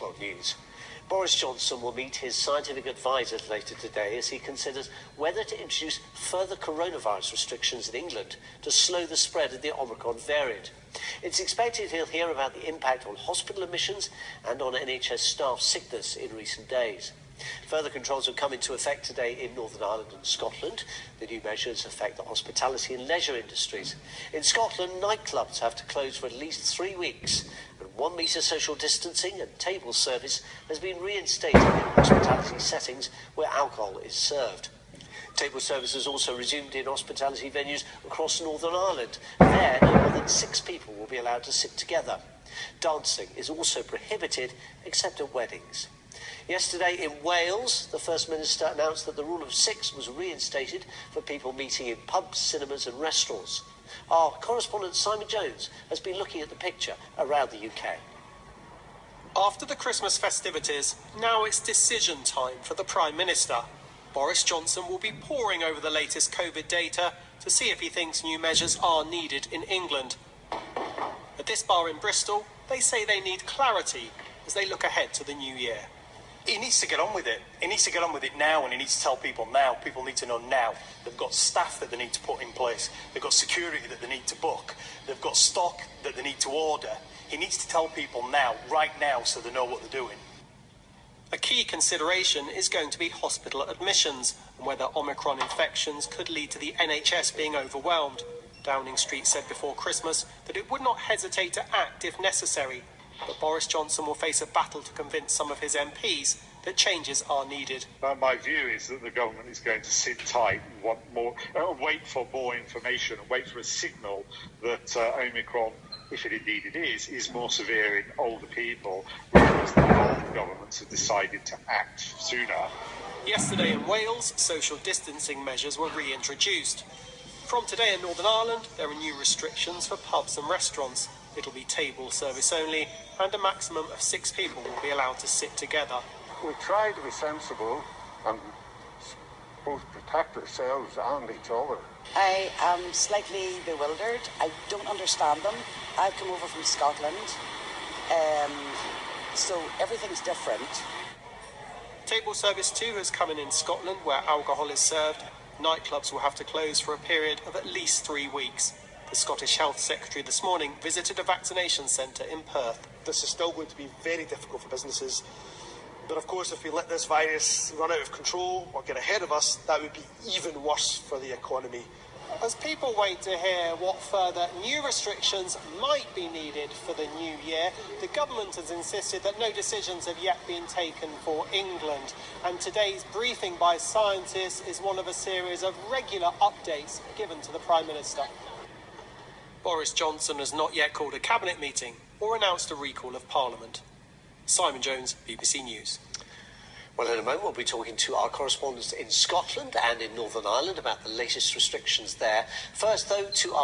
O'clock News. Boris Johnson will meet his scientific advisers later today as he considers whether to introduce further coronavirus restrictions in England to slow the spread of the Omicron variant. It's expected he'll hear about the impact on hospital admissions and on NHS staff sickness in recent days. Further controls have come into effect today in Northern Ireland and Scotland. The new measures affect the hospitality and leisure industries. In Scotland, nightclubs have to close for at least 3 weeks, and 1 metre social distancing and table service has been reinstated in hospitality settings where alcohol is served. Table service has also resumed in hospitality venues across Northern Ireland. There, no more than 6 people will be allowed to sit together. Dancing is also prohibited except at weddings. Yesterday in Wales, the First Minister announced that the rule of 6 was reinstated for people meeting in pubs, cinemas and restaurants. Our correspondent Simon Jones has been looking at the picture around the UK. After the Christmas festivities, now it's decision time for the Prime Minister. Boris Johnson will be poring over the latest COVID data to see if he thinks new measures are needed in England. At this bar in Bristol, they say they need clarity as they look ahead to the new year. He needs to get on with it. He needs to get on with it now, and he needs to tell people now. People need to know now. They've got staff that they need to put in place. They've got security that they need to book. They've got stock that they need to order. He needs to tell people now, right now, so they know what they're doing. A key consideration is going to be hospital admissions and whether Omicron infections could lead to the NHS being overwhelmed. Downing Street said before Christmas that it would not hesitate to act if necessary. But Boris Johnson will face a battle to convince some of his MPs that changes are needed. My view is that the government is going to sit tight, wait for more information and wait for a signal that Omicron, if it indeed it is more severe in older people, whereas the devolved governments have decided to act sooner. Yesterday in Wales, social distancing measures were reintroduced. From today in Northern Ireland, there are new restrictions for pubs and restaurants. It'll be table service only, and a maximum of 6 people will be allowed to sit together. We try to be sensible and both protect ourselves and each other. I am slightly bewildered. I don't understand them. I've come over from Scotland, so everything's different. Table service too has come in Scotland, where alcohol is served. Nightclubs will have to close for a period of at least 3 weeks. The Scottish Health Secretary this morning visited a vaccination centre in Perth. This is still going to be very difficult for businesses. But of course, if we let this virus run out of control or get ahead of us, that would be even worse for the economy. As people wait to hear what further new restrictions might be needed for the new year, the government has insisted that no decisions have yet been taken for England. And today's briefing by scientists is one of a series of regular updates given to the Prime Minister. Boris Johnson has not yet called a cabinet meeting or announced a recall of Parliament. Simon Jones, BBC News. Well, in a moment we'll be talking to our correspondents in Scotland and in Northern Ireland about the latest restrictions there. First, though, to our